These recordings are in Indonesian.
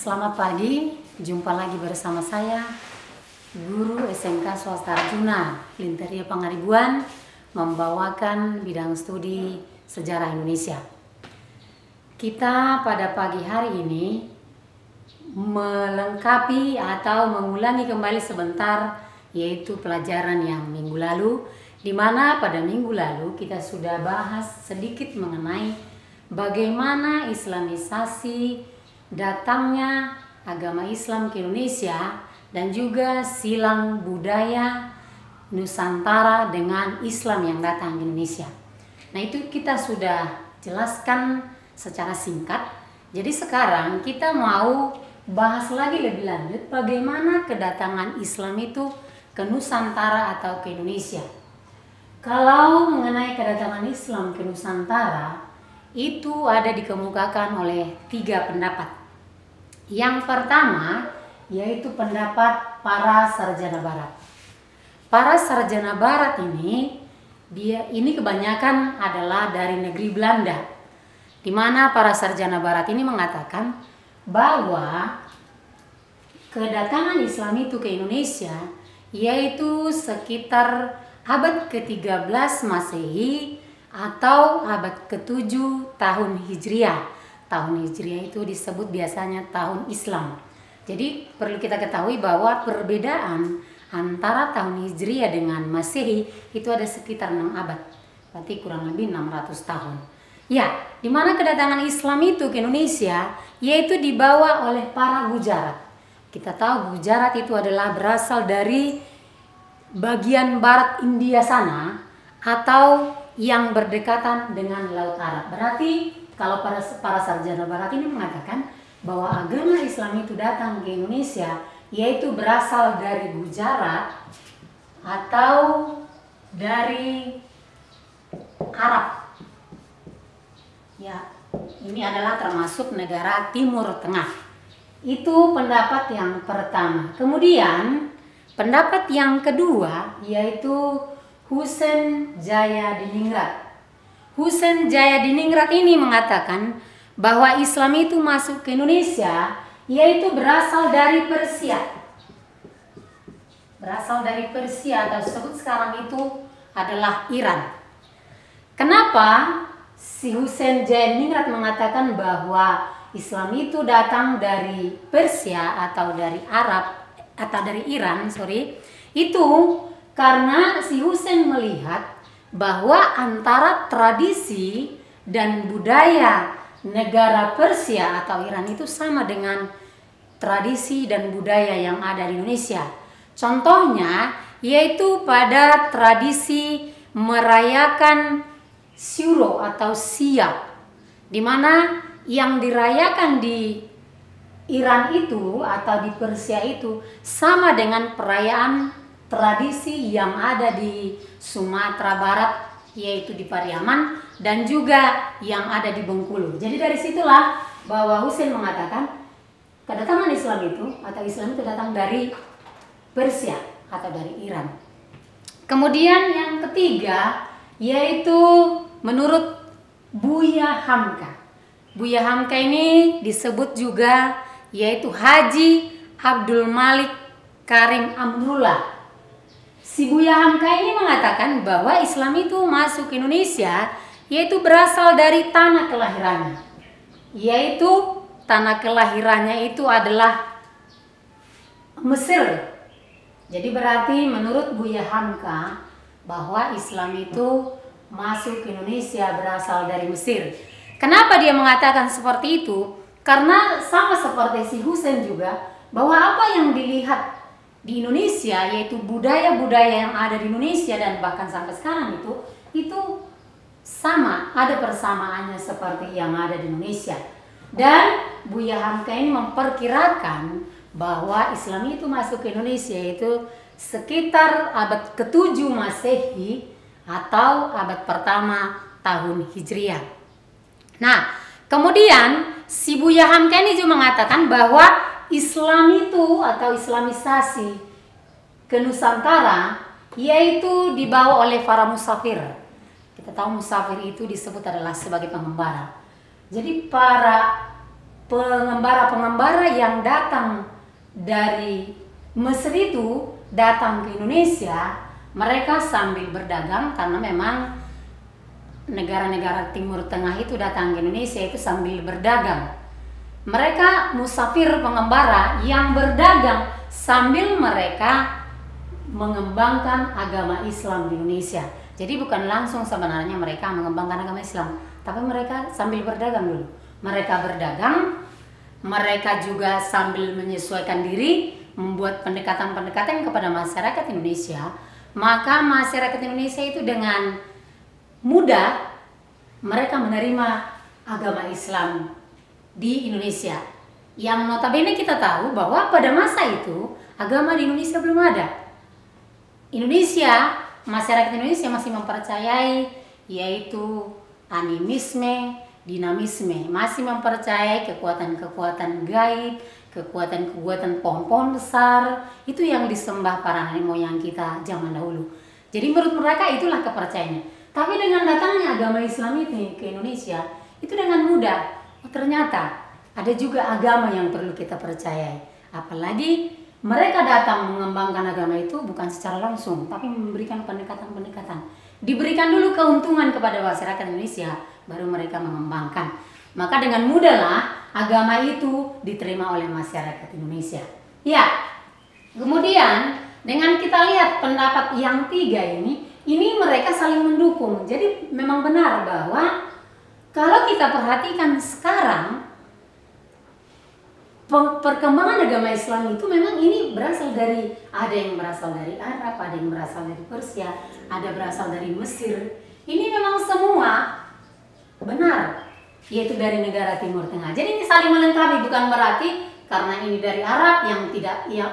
Selamat pagi, jumpa lagi bersama saya, Guru SMK Swasta Arjuna, Linteria Pangaribuan, membawakan bidang studi Sejarah Indonesia. Kita pada pagi hari ini melengkapi atau mengulangi kembali sebentar, yaitu pelajaran yang minggu lalu, di mana pada minggu lalu kita sudah bahas sedikit mengenai bagaimana Islamisasi datangnya agama Islam ke Indonesia dan juga silang budaya Nusantara dengan Islam yang datang ke Indonesia. Nah, itu kita sudah jelaskan secara singkat. Jadi sekarang kita mau bahas lagi lebih lanjut bagaimana kedatangan Islam itu ke Nusantara atau ke Indonesia. Kalau mengenai kedatangan Islam ke Nusantara, itu ada dikemukakan oleh 3 pendapat. Yang pertama yaitu pendapat para sarjana barat. Para sarjana barat ini kebanyakan adalah dari negeri Belanda, di mana para sarjana barat ini mengatakan bahwa kedatangan Islam itu ke Indonesia yaitu sekitar abad ke-13 Masehi atau abad ke-7 tahun Hijriah. Tahun Hijriah itu disebut biasanya tahun Islam. Jadi perlu kita ketahui bahwa perbedaan antara tahun Hijriah dengan Masehi itu ada sekitar 6 abad. Berarti kurang lebih 600 tahun. Ya, di mana kedatangan Islam itu ke Indonesia yaitu dibawa oleh para Gujarat. Kita tahu Gujarat itu adalah berasal dari bagian barat India sana atau yang berdekatan dengan Laut Arab. Berarti kalau para sarjana barat ini mengatakan bahwa agama Islam itu datang ke Indonesia yaitu berasal dari Gujarat atau dari Arab. Ya, ini adalah termasuk negara Timur Tengah. Itu pendapat yang pertama. Kemudian pendapat yang kedua yaitu Husein Jayadiningrat. Husein Jayadiningrat ini mengatakan bahwa Islam itu masuk ke Indonesia yaitu berasal dari Persia. Berasal dari Persia atau disebut sekarang itu adalah Iran. Kenapa si Husein Jayadiningrat mengatakan bahwa Islam itu datang dari Persia atau dari Arab atau dari Iran, itu karena si Husein melihat bahwa antara tradisi dan budaya negara Persia atau Iran itu sama dengan tradisi dan budaya yang ada di Indonesia. Contohnya yaitu pada tradisi merayakan Syuro atau Siap, di mana yang dirayakan di Iran itu atau di Persia itu sama dengan perayaan tradisi yang ada di Sumatera Barat yaitu di Pariaman dan juga yang ada di Bengkulu. Jadi dari situlah bahwa Husein mengatakan kedatangan Islam itu atau Islam itu datang dari Persia atau dari Iran. Kemudian yang ketiga yaitu menurut Buya Hamka. Buya Hamka ini disebut juga yaitu Haji Abdul Malik Karim Amrullah. Si Buya Hamka ini mengatakan bahwa Islam itu masuk ke Indonesia yaitu berasal dari tanah kelahirannya. Yaitu tanah kelahirannya itu adalah Mesir. Jadi berarti menurut Buya Hamka bahwa Islam itu masuk ke Indonesia berasal dari Mesir. Kenapa dia mengatakan seperti itu? Karena sama seperti si Husein juga bahwa apa yang dilihat di Indonesia yaitu budaya-budaya yang ada di Indonesia dan bahkan sampai sekarang itu sama, ada persamaannya seperti yang ada di Indonesia. Dan Buya Hamka ini memperkirakan bahwa Islam itu masuk ke Indonesia yaitu sekitar abad ke-7 Masehi atau abad pertama tahun Hijriah. Nah, kemudian si Buya Hamka ini juga mengatakan bahwa Islam itu atau Islamisasi ke Nusantara yaitu dibawa oleh para musafir. Kita tahu musafir itu disebut adalah sebagai pengembara. Jadi para pengembara-pengembara yang datang dari Mesir itu datang ke Indonesia, mereka sambil berdagang karena memang negara-negara Timur Tengah itu datang ke Indonesia itu sambil berdagang. Mereka musafir pengembara yang berdagang sambil mereka mengembangkan agama Islam di Indonesia. Jadi bukan langsung sebenarnya mereka mengembangkan agama Islam, tapi mereka sambil berdagang dulu. Mereka berdagang, mereka juga sambil menyesuaikan diri, membuat pendekatan-pendekatan kepada masyarakat Indonesia. Maka masyarakat Indonesia itu dengan mudah mereka menerima agama Islam di Indonesia. Yang notabene kita tahu bahwa pada masa itu agama di Indonesia belum ada. Indonesia, masyarakat Indonesia masih mempercayai yaitu animisme, dinamisme, masih mempercayai kekuatan-kekuatan gaib, kekuatan-kekuatan pohon-pohon besar, itu yang disembah para nenek moyang kita zaman dahulu. Jadi menurut mereka itulah kepercayaannya. Tapi dengan datangnya agama Islam ini ke Indonesia, itu dengan mudah, ternyata ada juga agama yang perlu kita percayai. Apalagi mereka datang mengembangkan agama itu bukan secara langsung, tapi memberikan pendekatan-pendekatan. Diberikan dulu keuntungan kepada masyarakat Indonesia, baru mereka mengembangkan. Maka dengan mudahlah agama itu diterima oleh masyarakat Indonesia. Ya, kemudian dengan kita lihat pendapat yang tiga ini mereka saling mendukung. Jadi memang benar bahwa kalau kita perhatikan sekarang, perkembangan agama Islam itu memang ini berasal dari, ada yang berasal dari Arab, ada yang berasal dari Persia, ada berasal dari Mesir. Ini memang semua benar, yaitu dari negara Timur Tengah. Jadi ini saling melengkapi, bukan berarti karena ini dari Arab yang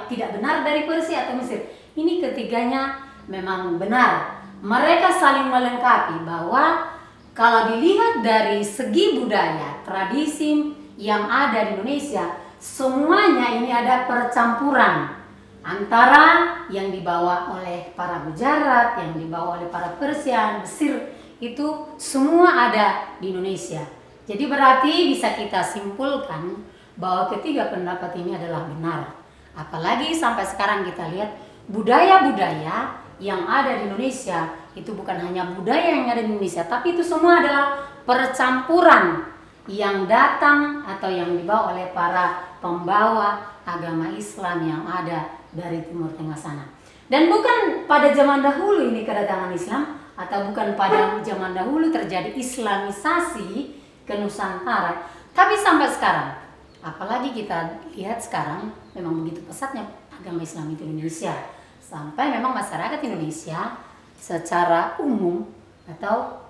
tidak benar dari Persia atau Mesir. Ini ketiganya memang benar. Mereka saling melengkapi bahwa kalau dilihat dari segi budaya, tradisi yang ada di Indonesia, semuanya ini ada percampuran antara yang dibawa oleh para Gujarat, yang dibawa oleh para Persia, Mesir, itu semua ada di Indonesia. Jadi berarti bisa kita simpulkan bahwa ketiga pendapat ini adalah benar. Apalagi sampai sekarang kita lihat budaya-budaya yang ada di Indonesia itu bukan hanya budaya yang ada di Indonesia, tapi itu semua adalah percampuran yang datang atau yang dibawa oleh para pembawa agama Islam yang ada dari Timur Tengah sana. Dan bukan pada zaman dahulu ini kedatangan Islam, atau bukan pada zaman dahulu terjadi Islamisasi ke Nusantara, tapi sampai sekarang, apalagi kita lihat sekarang memang begitu pesatnya agama Islam di Indonesia, sampai memang masyarakat Indonesia secara umum atau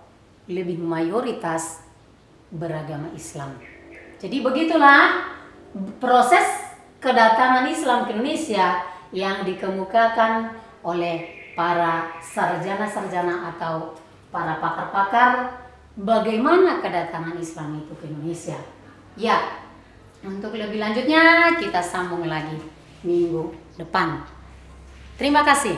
lebih mayoritas beragama Islam. Jadi begitulah proses kedatangan Islam ke Indonesia yang dikemukakan oleh para sarjana-sarjana atau para pakar-pakar bagaimana kedatangan Islam itu ke Indonesia. Ya, untuk lebih lanjutnya kita sambung lagi minggu depan. Terima kasih.